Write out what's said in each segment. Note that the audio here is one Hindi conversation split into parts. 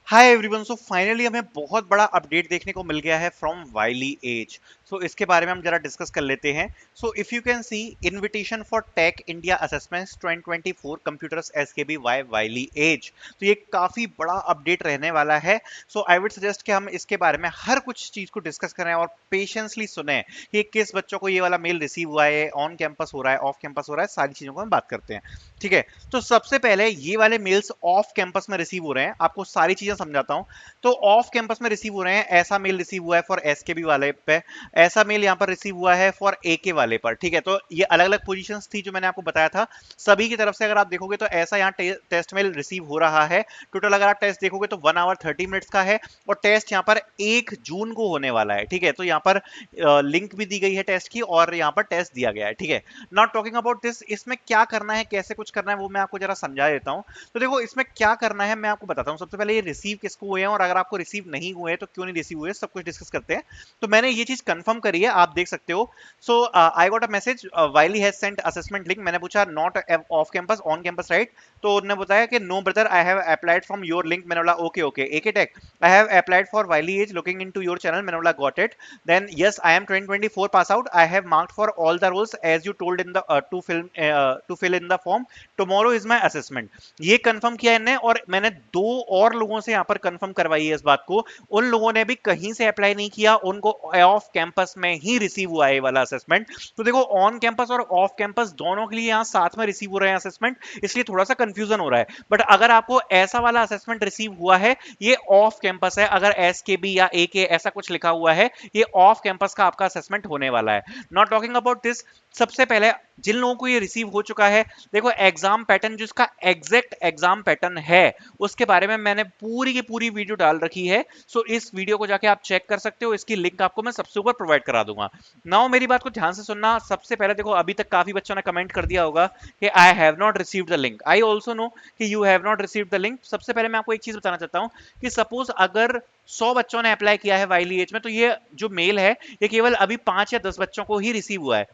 Hi everyone. सो फाइनली हमें बहुत बड़ा अपडेट देखने को मिल गया है फ्रॉम वाइली एज। सो इसके बारे में हम जरा डिस्कस कर लेते हैं। So if you can see, invitation for tech India assessments 2024 computers SKB Y Wiley edge. तो ये काफी बड़ा अपडेट रहने वाला है। सो आई वुड सजेस्ट कि हम इसके बारे में हर कुछ चीज को डिस्कस करें और पेशेंसली सुने कि किस बच्चों को ये वाला मेल रिसीव हुआ है, ऑन कैंपस हो रहा है, ऑफ कैंपस हो रहा है, सारी चीजों को हम बात करते हैं। ठीक है। तो सबसे पहले ये वाले मेल्स ऑफ कैंपस में रिसीव हो रहे हैं, आपको सारी चीजें समझाता हूं। तो ऑफ कैंपस में रिसीव हो रहे हैं, ऐसा मेल रिसीव हुआ है फॉर एसकेबी वाले पे, ऐसा मेल यहां पर रिसीव हुआ है फॉर एके वाले पर। ठीक है। तो ये अलग अलग पोजीशंस थी जो मैंने आपको बताया था सभी की तरफ से। अगर आप देखोगे तो ऐसा यहाँ टेस्ट मेल रिसीव हो रहा है। टोटल अगर आप टेस्ट देखोगे तो 1 आवर 30 मिनट्स का है और टेस्ट यहाँ पर 1 जून को होने वाला है। ठीक है। तो यहाँ पर लिंक भी दी गई है टेस्ट की और यहाँ पर टेस्ट दिया गया है। ठीक है। नॉट टॉकिंग अबाउट दिस, इसमें क्या करना है, कैसे कुछ करना है, वो मैं आपको जरा समझा देता हूं। तो देखो इसमें क्या करना है मैं आपको बताता हूं। सबसे पहले ये रिसीव किसको हुए हैं और अगर आपको रिसीव नहीं हुए तो क्यों नहीं रिसीव हुए, सब कुछ डिस्कस करते हैं। तो मैंने ये चीज कंफर्म करी है, आप देख सकते हो। So I got a message, Wiley has sent assessment link. मैंने पूछा not off campus, on campus right? तो उन्होंने बताया कि no brother, I have applied from your link. मैंने बोला okay okay. AK tech, I have applied for Wiley edge, looking into your channel. मैंने बोला got it. Then yes, I am 2024 pass out, I have marked for all the roles as you told in the to fill in the form, tomorrow is my assessment. ये कंफर्म किया इन्होंने और मैंने दो और लोगों से यहां पर कंफर्म करवाई है इस बात को। उन लोगों ने भी कहीं से अप्लाई नहीं किया, उनको ऑफ कैंपस में ही रिसीव हुआ है ये वाला असेसमेंट। तो देखो ऑन कैंपस और ऑफ कैंपस दोनों के लिए यहां साथ में रिसीव हो रहे हैं असेसमेंट, इसलिए थोड़ा सा कंफ्यूजन हो रहा है। बट अगर आपको ऐसा वाला असेसमेंट रिसीव हुआ है, ये ऑफ कैंपस है। अगर एसकेबी या एके ऐसा कुछ लिखा हुआ है, ये ऑफ कैंपस का आपका असेसमेंट होने वाला है। नॉट टॉकिंग अबाउट दिस, सबसे पहले जिन लोगों को ये रिसीव हो चुका है, देखो एग्जाम पैटर्न, जिसका एग्जैक्ट एग्जाम पैटर्न है उसके बारे में मैंने पूरी की पूरी वीडियो डाल रखी है। सो इस वीडियो को जाके आप चेक कर सकते हो, इसकी लिंक आपको मैं सबसे ऊपर प्रोवाइड करा दूंगा। नाउ मेरी बात को ध्यान से सुनना। सबसे पहले देखो, अभी तक काफी बच्चों ने कमेंट कर दिया होगा कि I have not received the link. I also know कि you have not received the link. सबसे पहले मैं आपको एक चीज बताना चाहता हूं कि सपोज अगर 100 बच्चों ने अप्लाई किया है वाइली एज में, तो ये जो मेल है ये केवल अभी 5 या 10 बच्चों को ही रिसीव हुआ है।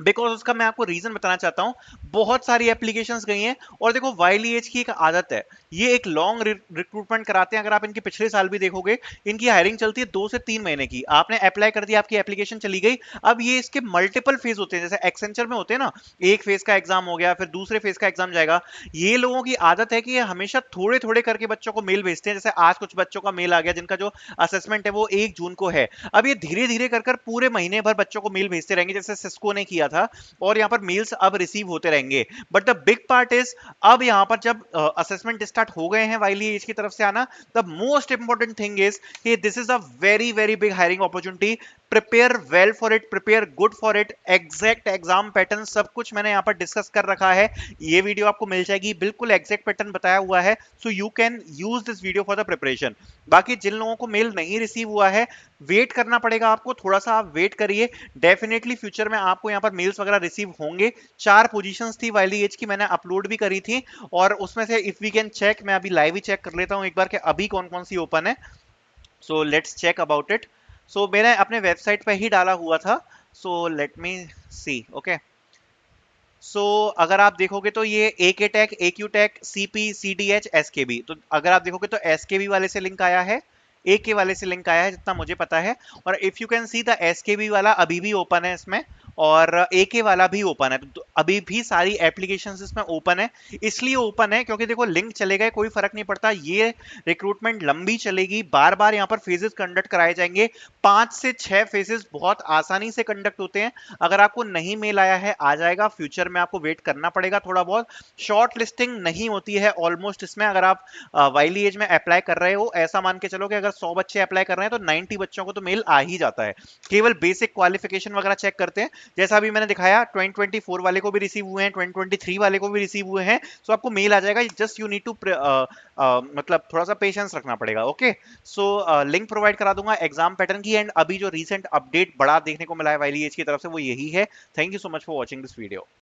बिकॉज उसका मैं आपको रीजन बताना चाहता हूं। बहुत सारी एप्लीकेशंस गई हैं और देखो वाइली एज की एक आदत है, ये एक लॉन्ग रिक्रूटमेंट कराते हैं। अगर आप इनके पिछले साल भी देखोगे, इनकी हायरिंग चलती है 2 से 3 महीने की। आपने अप्लाई कर दिया, आपकी एप्लीकेशन चली गई, अब ये इसके मल्टीपल फेज होते हैं। जैसे एक्सेंचर में होते हैं ना, एक फेज का एग्जाम हो गया, फिर दूसरे फेज का एग्जाम जाएगा। ये लोगों की आदत है कि ये हमेशा थोड़े थोड़े करके बच्चों को मेल भेजते हैं। जैसे आज कुछ बच्चों का मेल आ गया जिनका जो असेसमेंट है वो 1 जून को है। अब ये धीरे धीरे कर कर पूरे महीने भर बच्चों को मेल भेजते रहेंगे, जैसे सिस्को ने किया था। और यहां पर मेल्स अब रिसीव होते रहेंगे। But the big part is, अब यहां पर जब असेसमेंट स्टार्ट हो गए हैं वाइली एज की तरफ से आना, the most important thing is कि this is a very very big hiring opportunity. Prepare well for it, prepare good for it. Exact exam pattern सब कुछ मैंने यहां पर डिस्कस कर रखा है। ये वीडियो आपको मिल जाएगी, बिल्कुल एग्जैक्ट पैटर्न बताया हुआ है। So you can use this video for the preparation. बाकी जिन लोगों को मेल नहीं रिसीव हुआ है, वेट करना पड़ेगा आपको, थोड़ा सा आप वेट करिए। डेफिनेटली फ्यूचर में आपको यहाँ पर मेल्स वगैरह रिसीव होंगे। 4 पोजीशंस थी वाइली एज की, मैंने अपलोड भी करी थी और उसमें से इफ वी कैन चेक, मैं अभी लाइव ही चेक कर लेता हूँ एक बार कि अभी कौन कौन सी ओपन है। So let's check about it. So मैंने अपने वेबसाइट पे ही डाला हुआ था। सो लेट मी सी। ओके। सो अगर आप देखोगे तो ये AK tech, AQ tech, CP, CDH, SKB, तो अगर आप देखोगे तो एसकेबी वाले से लिंक आया है, एके वाले से लिंक आया है जितना मुझे पता है। और if you can see the SKB वाला अभी भी ओपन है इसमें और एके वाला भी ओपन है। तो अभी भी सारी एप्लीकेशंस इसमें ओपन है। इसलिए ओपन है क्योंकि देखो लिंक चले गए कोई फर्क नहीं पड़ता, ये रिक्रूटमेंट लंबी चलेगी, बार बार यहाँ पर फेजेस कंडक्ट कराए जाएंगे। 5 से 6 फेजेस बहुत आसानी से कंडक्ट होते हैं। अगर आपको नहीं मेल आया है, आ जाएगा। फ्यूचर में आपको वेट करना पड़ेगा थोड़ा बहुत। शॉर्ट लिस्टिंग नहीं होती है ऑलमोस्ट इसमें। अगर आप वाइली एज में अप्लाई कर रहे हो, ऐसा मान के चलो कि अगर 100 बच्चे अप्लाई कर रहे हैं तो 90 बच्चों को तो मेल आ ही जाता है। केवल बेसिक क्वालिफिकेशन वगैरह चेक करते हैं, जैसा अभी मैंने दिखाया। 2024 वाले को भी रिसीव हुए हैं, 2023 वाले को भी रिसीव हुए हैं। सो आपको मेल आ जाएगा, जस्ट यू नीड टू मतलब थोड़ा सा पेशेंस रखना पड़ेगा। ओके। सो लिंक प्रोवाइड करा दूंगा एग्जाम पैटर्न की। एंड अभी जो रीसेंट अपडेट बड़ा देखने को मिला है वाइली एज की तरफ से वो यही है। Thank you so much for watching this video.